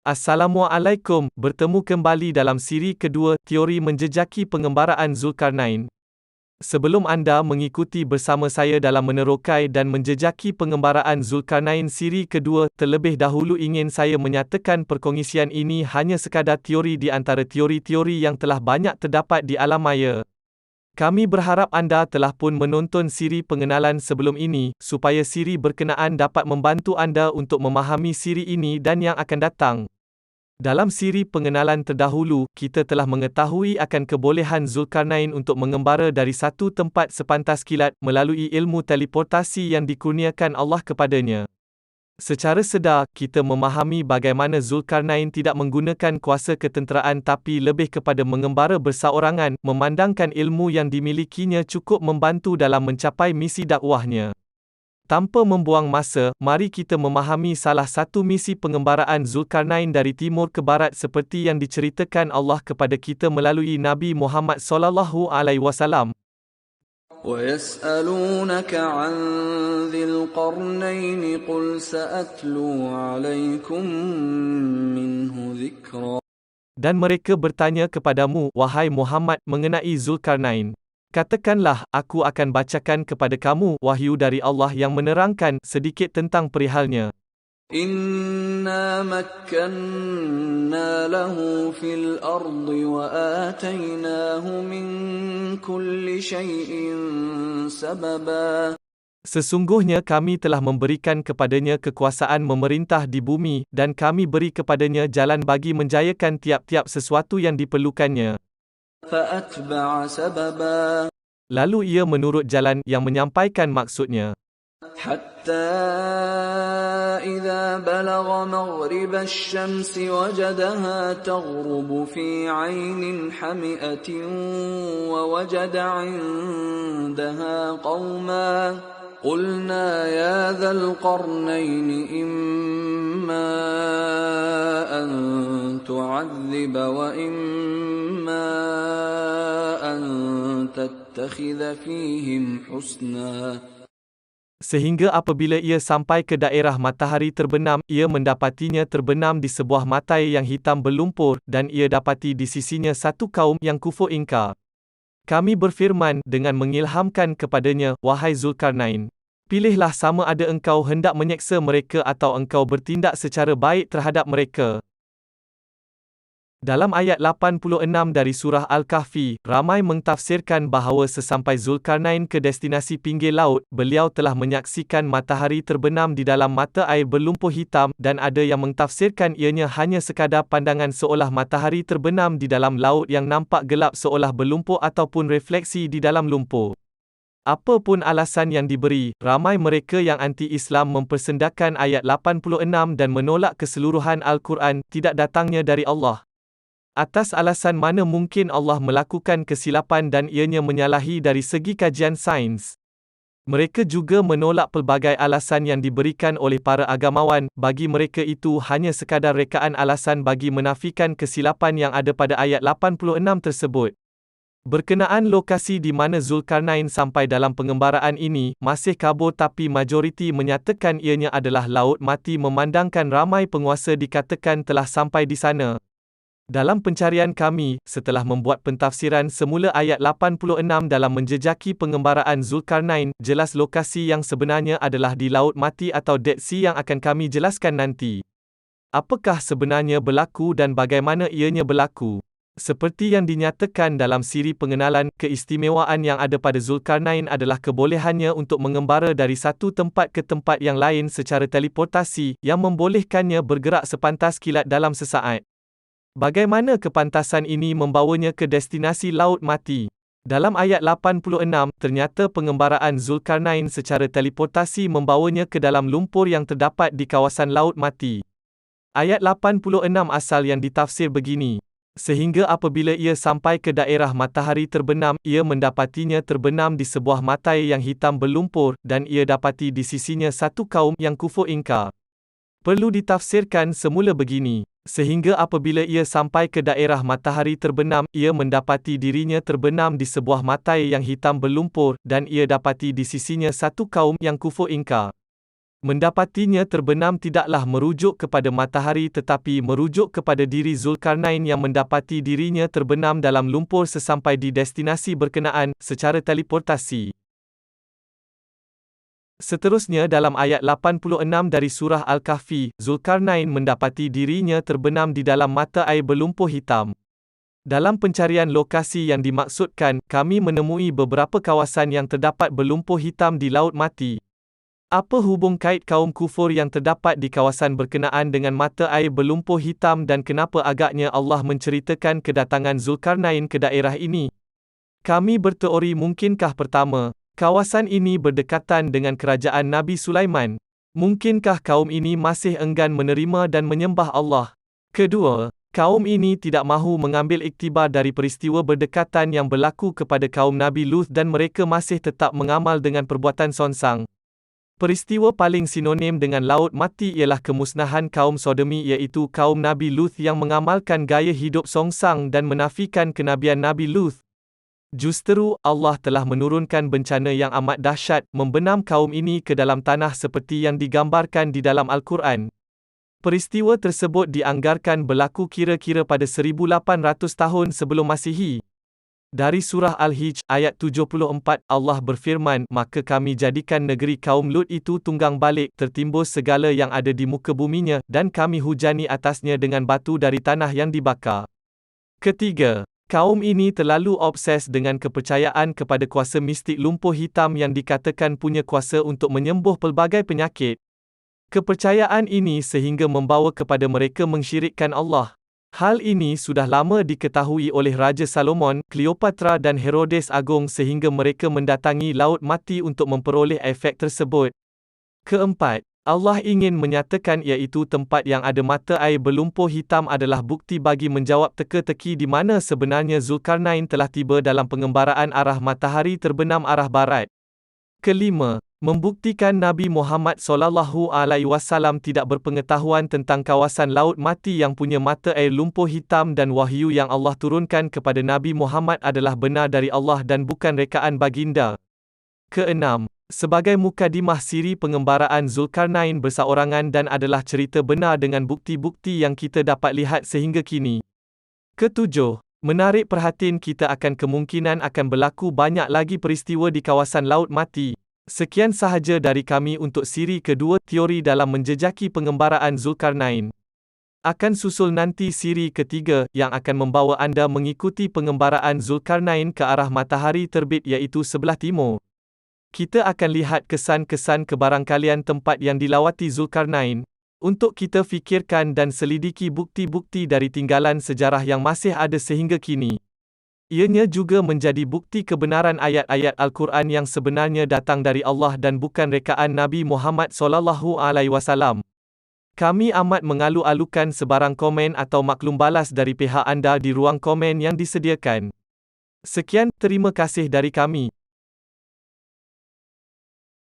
Assalamualaikum, bertemu kembali dalam siri kedua, teori menjejaki pengembaraan Zulkarnain. Sebelum anda mengikuti bersama saya dalam menerokai dan menjejaki pengembaraan Zulkarnain siri kedua, terlebih dahulu ingin saya menyatakan perkongsian ini hanya sekadar teori di antara teori-teori yang telah banyak terdapat di alam maya. Kami berharap anda telah pun menonton siri pengenalan sebelum ini, supaya siri berkenaan dapat membantu anda untuk memahami siri ini dan yang akan datang. Dalam siri pengenalan terdahulu, kita telah mengetahui akan kebolehan Zulkarnain untuk mengembara dari satu tempat sepantas kilat, melalui ilmu teleportasi yang dikurniakan Allah kepadanya. Secara sedar, kita memahami bagaimana Zulkarnain tidak menggunakan kuasa ketenteraan tapi lebih kepada mengembara berseorangan, memandangkan ilmu yang dimilikinya cukup membantu dalam mencapai misi dakwahnya. Tanpa membuang masa, mari kita memahami salah satu misi pengembaraan Zulkarnain dari timur ke barat seperti yang diceritakan Allah kepada kita melalui Nabi Muhammad SAW. وَيَسْأَلُونَكَ عَنْ ذِي الْقَرْنَيْنِ قُلْ سَأَتْلُو عَلَيْكُمْ مِنْهُ ذِكْرًا. Dan mereka bertanya kepadamu, wahai Muhammad, mengenai Zulkarnain. Katakanlah, aku akan bacakan kepada kamu wahyu dari Allah yang menerangkan sedikit tentang perihalnya. Inna makkanna lahu fil ardi wa atainahu min kulli syai'in sababa. Sesungguhnya kami telah memberikan kepadanya kekuasaan memerintah di bumi, dan kami beri kepadanya jalan bagi menjayakan tiap-tiap sesuatu yang diperlukannya. فَأَتْبَعَ سَبَبًا. Lalu ia menurut jalan yang menyampaikan maksudnya. حَتَّى إِذَا بَلَغَ مَغْرِبَ الشَّمْسِ وَجَدَهَا تَغْرُبُ فِي عَيْنٍ حَمِئَةٍ وَوَجَدَ عِندَهَا قَوْمًا قُلْنَا يَا ذَا الْقَرْنَيْنِ إِمَّا أَن تُعَذِّبَ وَإِمَّا أَن تَتَّخِذَ فِيهِمْ حُسْنًا. Sehingga apabila ia sampai ke daerah matahari terbenam, ia mendapatinya terbenam di sebuah matai yang hitam berlumpur, dan ia dapati di sisinya satu kaum yang kufur ingkar. Kami berfirman dengan mengilhamkan kepadanya, wahai Zulkarnain, pilihlah sama ada engkau hendak menyeksa mereka atau engkau bertindak secara baik terhadap mereka. Dalam ayat 86 dari surah Al-Kahfi, ramai mentafsirkan bahawa sesampai Zulkarnain ke destinasi pinggir laut, beliau telah menyaksikan matahari terbenam di dalam mata air berlumpur hitam, dan ada yang mentafsirkan ianya hanya sekadar pandangan seolah matahari terbenam di dalam laut yang nampak gelap seolah berlumpur ataupun refleksi di dalam lumpur. Apapun alasan yang diberi, ramai mereka yang anti-Islam mempersendakan ayat 86 dan menolak keseluruhan Al-Quran tidak datangnya dari Allah. Atas alasan mana mungkin Allah melakukan kesilapan dan ianya menyalahi dari segi kajian sains. Mereka juga menolak pelbagai alasan yang diberikan oleh para agamawan, bagi mereka itu hanya sekadar rekaan alasan bagi menafikan kesilapan yang ada pada ayat 86 tersebut. Berkenaan lokasi di mana Zulkarnain sampai dalam pengembaraan ini, masih kabur tapi majoriti menyatakan ianya adalah Laut Mati memandangkan ramai penguasa dikatakan telah sampai di sana. Dalam pencarian kami, setelah membuat pentafsiran semula ayat 86 dalam menjejaki pengembaraan Zulkarnain, jelas lokasi yang sebenarnya adalah di Laut Mati atau Dead Sea yang akan kami jelaskan nanti. Apakah sebenarnya berlaku dan bagaimana ianya berlaku? Seperti yang dinyatakan dalam siri pengenalan, keistimewaan yang ada pada Zulkarnain adalah kebolehannya untuk mengembara dari satu tempat ke tempat yang lain secara teleportasi, yang membolehkannya bergerak sepantas kilat dalam sesaat. Bagaimana kepantasan ini membawanya ke destinasi Laut Mati? Dalam ayat 86, ternyata pengembaraan Zulkarnain secara teleportasi membawanya ke dalam lumpur yang terdapat di kawasan Laut Mati. Ayat 86 asal yang ditafsir begini. Sehingga apabila ia sampai ke daerah matahari terbenam, ia mendapatinya terbenam di sebuah matai yang hitam berlumpur, dan ia dapati di sisinya satu kaum yang kufur ingkar. Perlu ditafsirkan semula begini. Sehingga apabila ia sampai ke daerah matahari terbenam, ia mendapati dirinya terbenam di sebuah matai yang hitam berlumpur, dan ia dapati di sisinya satu kaum yang kufur ingkar. Mendapatinya terbenam tidaklah merujuk kepada matahari tetapi merujuk kepada diri Zulkarnain yang mendapati dirinya terbenam dalam lumpur sesampai di destinasi berkenaan, secara teleportasi. Seterusnya dalam ayat 86 dari surah Al-Kahfi, Zulkarnain mendapati dirinya terbenam di dalam mata air berlumpur hitam. Dalam pencarian lokasi yang dimaksudkan, kami menemui beberapa kawasan yang terdapat berlumpur hitam di Laut Mati. Apa hubung kait kaum kufur yang terdapat di kawasan berkenaan dengan mata air berlumpur hitam dan kenapa agaknya Allah menceritakan kedatangan Zulkarnain ke daerah ini? Kami berteori mungkinkah pertama, kawasan ini berdekatan dengan kerajaan Nabi Sulaiman? Mungkinkah kaum ini masih enggan menerima dan menyembah Allah? Kedua, kaum ini tidak mahu mengambil iktibar dari peristiwa berdekatan yang berlaku kepada kaum Nabi Lut dan mereka masih tetap mengamal dengan perbuatan sonsang. Peristiwa paling sinonim dengan Laut Mati ialah kemusnahan kaum Sodomi iaitu kaum Nabi Lut yang mengamalkan gaya hidup songsang dan menafikan kenabian Nabi Lut. Justeru, Allah telah menurunkan bencana yang amat dahsyat, membenam kaum ini ke dalam tanah seperti yang digambarkan di dalam Al-Quran. Peristiwa tersebut dianggarkan berlaku kira-kira pada 1800 tahun sebelum Masihi. Dari surah Al-Hijj, ayat 74, Allah berfirman, maka kami jadikan negeri kaum Lut itu tunggang balik, tertimbus segala yang ada di muka buminya, dan kami hujani atasnya dengan batu dari tanah yang dibakar. Ketiga, kaum ini terlalu obses dengan kepercayaan kepada kuasa mistik lumpur hitam yang dikatakan punya kuasa untuk menyembuh pelbagai penyakit. Kepercayaan ini sehingga membawa kepada mereka mensyirikkan Allah. Hal ini sudah lama diketahui oleh Raja Salomon, Cleopatra dan Herodes Agung sehingga mereka mendatangi Laut Mati untuk memperoleh efek tersebut. Keempat, Allah ingin menyatakan iaitu tempat yang ada mata air berlumpur hitam adalah bukti bagi menjawab teka-teki di mana sebenarnya Zulkarnain telah tiba dalam pengembaraan arah matahari terbenam arah barat. Kelima, membuktikan Nabi Muhammad SAW tidak berpengetahuan tentang kawasan Laut Mati yang punya mata air lumpur hitam dan wahyu yang Allah turunkan kepada Nabi Muhammad adalah benar dari Allah dan bukan rekaan baginda. Keenam, sebagai mukadimah siri pengembaraan Zulkarnain berseorangan dan adalah cerita benar dengan bukti-bukti yang kita dapat lihat sehingga kini. Ketujuh, menarik perhatian kita akan kemungkinan akan berlaku banyak lagi peristiwa di kawasan Laut Mati. Sekian sahaja dari kami untuk siri kedua, teori dalam menjejaki pengembaraan Zulkarnain. Akan susul nanti siri ketiga, yang akan membawa anda mengikuti pengembaraan Zulkarnain ke arah matahari terbit iaitu sebelah timur. Kita akan lihat kesan-kesan kebarangkalian tempat yang dilawati Zulkarnain, untuk kita fikirkan dan selidiki bukti-bukti dari tinggalan sejarah yang masih ada sehingga kini. Ianya juga menjadi bukti kebenaran ayat-ayat Al-Quran yang sebenarnya datang dari Allah dan bukan rekaan Nabi Muhammad SAW. Kami amat mengalu-alukan sebarang komen atau maklum balas dari pihak anda di ruang komen yang disediakan. Sekian, terima kasih dari kami.